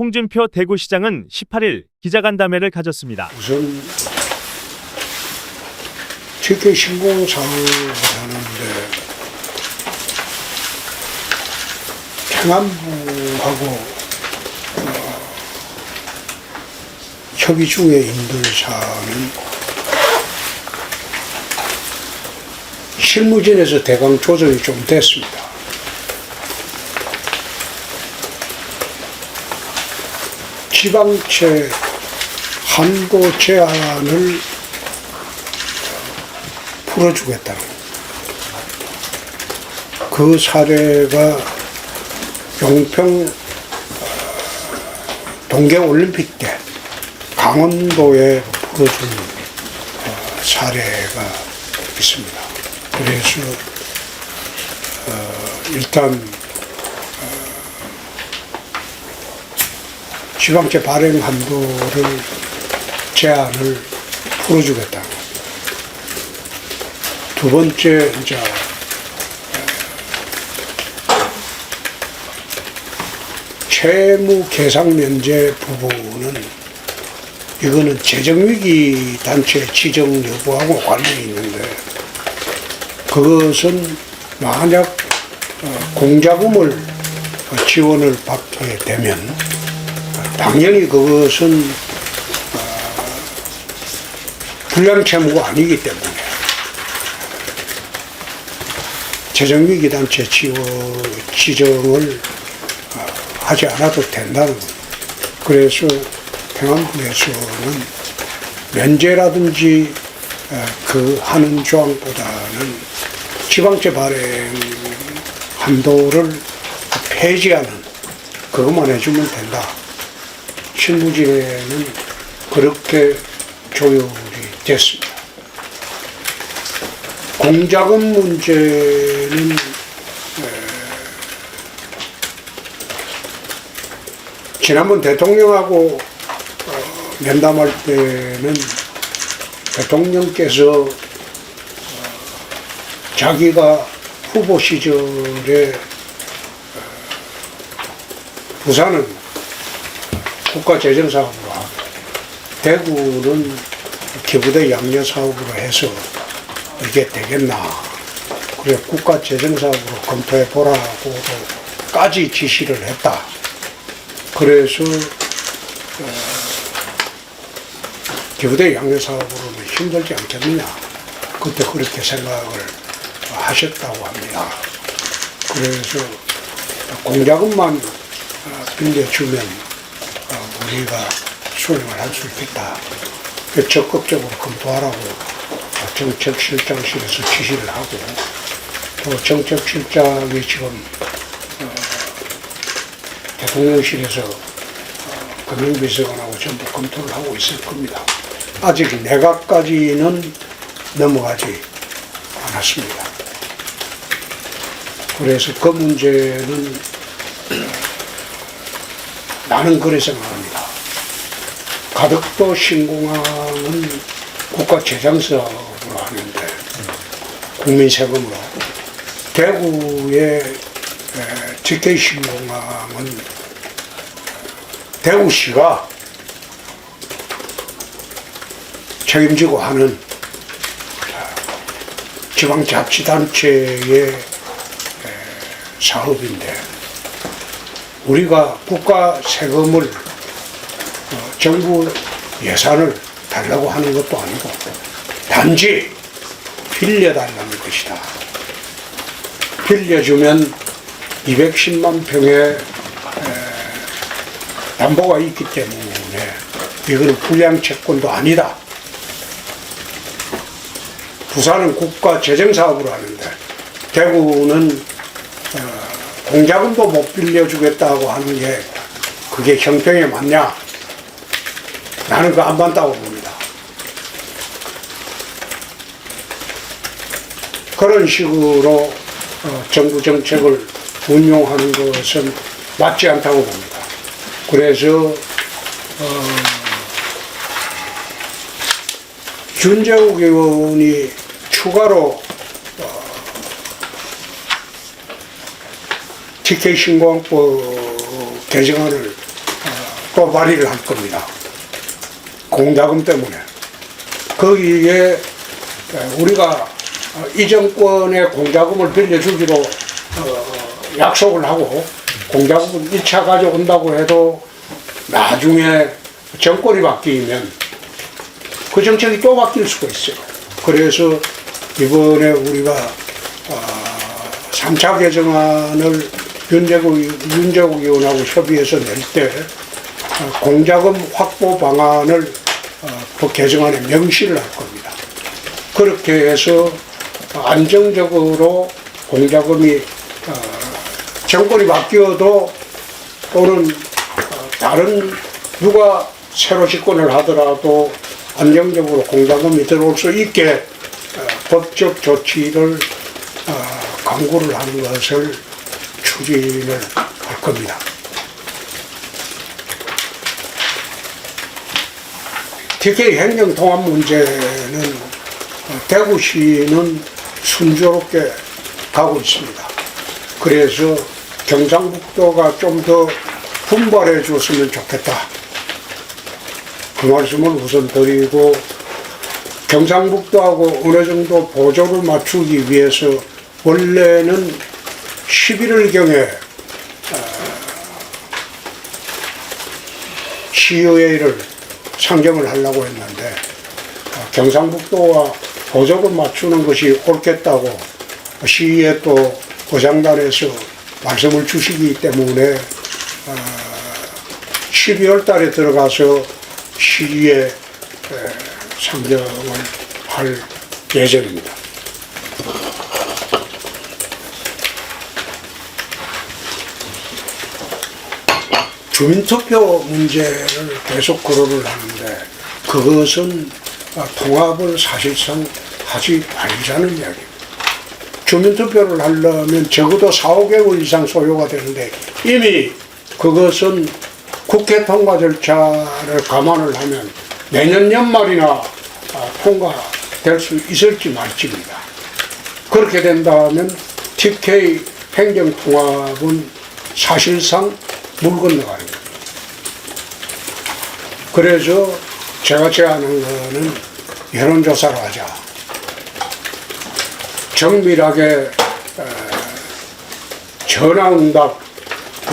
홍준표 대구시장은 18일 기자간담회를 가졌습니다. 우선 TK 신공 사업을 하는데 행안부하고 협의 중에 있는 사안은 실무진에서 대강 조정이 좀 됐습니다. 지방채 한도 제한을 풀어주겠다는 그 사례가 용평 동계올림픽 때 강원도에 풀어준 사례가 있습니다. 그래서 일단 지방채 발행 한도를 제한을 풀어주겠다. 두 번째, 이제 채무 계상 면제 부분은 이거는 재정위기 단체 지정 여부하고 관련이 있는데 그것은 만약 공자금을 지원을 받게 되면 당연히 그것은 불량채무가 아니기 때문에 재정위기 단체 지정을 하지 않아도 된다는 거예요. 그래서 행안부에서는 면제라든지 그 하는 조항보다는 지방채 발행 한도를 폐지하는 그것만 해주면 된다. 실무진에는 그렇게 조율이 됐습니다. 공자금 문제는 지난번 대통령하고 면담할 때는 대통령께서 자기가 후보 시절에 부산은 국가재정사업으로 하고 대구는 기부대 양녀사업으로 해서 이게 되겠나 그래 국가재정사업으로 검토해보라고까지 지시를 했다. 그래서 기부대 양녀사업으로는 힘들지 않겠느냐 그때 그렇게 생각을 하셨다고 합니다. 그래서 공자금만 빌려주면 우리가 수행을 할 수 있겠다. 적극적으로 검토하라고 정책실장실에서 지시를 하고 또 정책실장이 지금 대통령실에서 금융비서관하고 전부 검토를 하고 있을 겁니다. 아직 내각까지는 넘어가지 않았습니다. 그래서 그 문제는 나는 그래 생각합니다. 가덕도 신공항은 국가재정사업으로 하는데 국민 세금으로 대구의 TK 신공항은 대구시가 책임지고 하는 지방자치단체의 사업인데 우리가 국가 세금을 정부 예산을 달라고 하는 것도 아니고 단지 빌려달라는 것이다. 빌려주면 210만 평의 담보가 있기 때문에 이거는 불량 채권도 아니다. 부산은 국가 재정사업으로 하는데 대구는 공자금도 못 빌려주겠다고 하는 게 그게 형평에 맞냐? 나는 그거 안 맞다고 봅니다. 그런 식으로 정부 정책을 운용하는 것은 맞지 않다고 봅니다. 그래서 준재욱 의원이 추가로 TK 신공항법 개정안을 또 발의를 할 겁니다. 공자금 때문에. 거기에 우리가 이 정권의 공자금을 빌려주기로 약속을 하고 공자금을 1차 가져온다고 해도 나중에 정권이 바뀌면 그 정책이 또 바뀔 수가 있어요. 그래서 이번에 우리가 3차 개정안을 윤재국 의원하고 협의해서 낼 때 공자금 확보 방안을 그 개정안에 명시를 할 겁니다. 그렇게 해서 안정적으로 공자금이 정권이 바뀌어도 또는 다른 누가 새로 집권을 하더라도 안정적으로 공자금이 들어올 수 있게 법적 조치를 강구를 하는 것을 추진을 할 겁니다. TK 행정통합 문제는 대구시는 순조롭게 가고 있습니다. 그래서 경상북도가 좀 더 분발해 줬으면 좋겠다. 그 말씀을 우선 드리고, 경상북도하고 어느 정도 보조를 맞추기 위해서 원래는 11월경에 시의회를 상정을 하려고 했는데 경상북도와 보조를 맞추는 것이 옳겠다고 시의회 또 의장단에서 말씀을 주시기 때문에 12월 달에 들어가서 시의회 상정을 할 예정입니다. 주민투표 문제를 계속 거론을 하는데 그것은 통합을 사실상 하지 말자는 이야기입니다. 주민투표를 하려면 적어도 4~5개월 이상 소요가 되는데 이미 그것은 국회 통과 절차를 감안을 하면 내년 연말이나 통과될 수 있을지 말지입니다. 그렇게 된다면 TK 행정통합은 사실상 물 건너가는 겁니다. 그래서 제가 제안한 거는 여론조사를 하자. 정밀하게 전화응답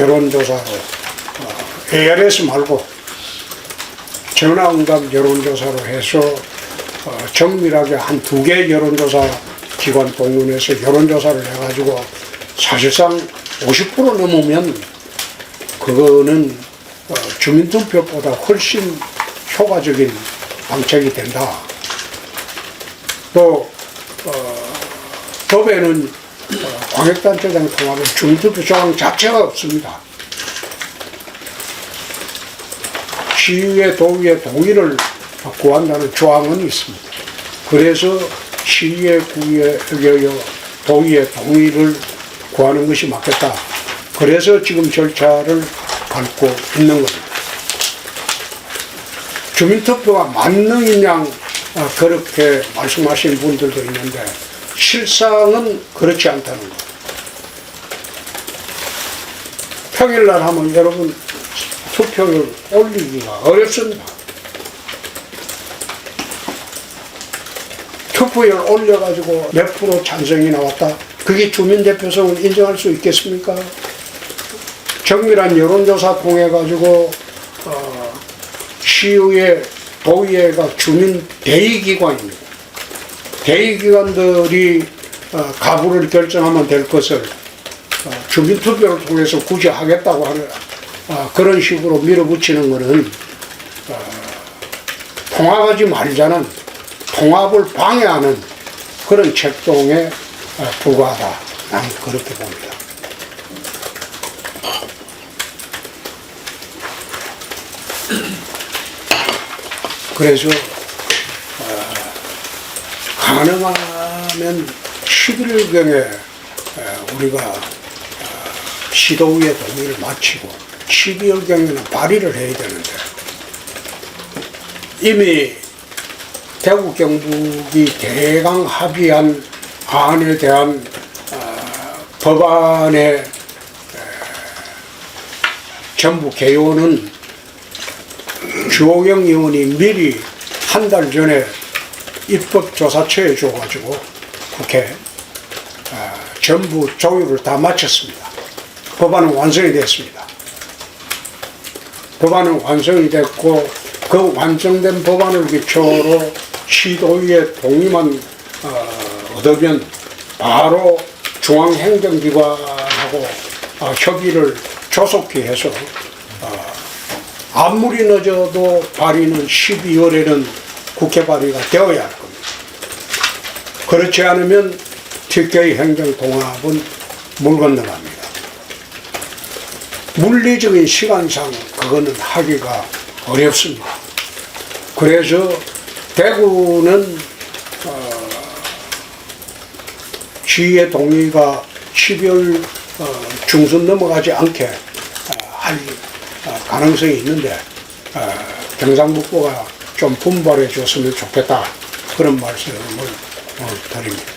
여론조사로 ARS 말고 전화응답 여론조사로 해서 정밀하게 한 2개 여론조사 기관 동원해서 여론조사를 해가지고 사실상 50% 넘으면 그거는 주민투표보다 훨씬 효과적인 방책이 된다. 또 법에는 광역단체장 통합에 주민투표 조항 자체가 없습니다. 시의회, 도의회 동의를 구한다는 조항은 있습니다. 그래서 시의회, 구의회, 도의회 동의를 구하는 것이 맞겠다. 그래서 지금 절차를 밟고 있는 겁니다. 주민투표가 만능인 양 그렇게 말씀하시는 분들도 있는데 실상은 그렇지 않다는 것. 평일날 하면 여러분 투표를 올리기가 어렵습니다. 투표율 올려가지고 몇 프로 찬성이 나왔다. 그게 주민대표성을 인정할 수 있겠습니까? 정밀한 여론조사 통해가지고 시의회, 도의회가 주민 대의기관입니다. 대의기관들이 가부를 결정하면 될 것을 주민투표를 통해서 굳이 하겠다고 하는 그런 식으로 밀어붙이는 것은 통합하지 말자는 통합을 방해하는 그런 책동에 불과하다. 나는 그렇게 봅니다. 그래서 가능하면 11월경에 우리가 시도의회 동의를 마치고 12월경에는 발의를 해야 되는데 이미 대구 경북이 대강 합의한 안에 대한 법안의 전부 개요는 주호영 의원이 미리 한 달 전에 입법조사처에 줘가지고 국회 전부 조율을 다 마쳤습니다. 법안은 완성이 됐습니다. 법안은 완성이 됐고 그 완성된 법안을 기초로 시도의회 동의만 얻으면 바로 중앙행정기관하고 협의를 조속히 해서 아무리 늦어도 발의는 12월에는 국회 발의가 되어야 할 겁니다. 그렇지 않으면 TK 행정통합은 물 건너갑니다. 물리적인 시간상 그거는 하기가 어렵습니다. 그래서 대구는 시의 동의가 12월 중순 넘어가지 않게 할 가능성이 있는데 경상북도가 좀 분발해 줬으면 좋겠다 그런 말씀을 드립니다.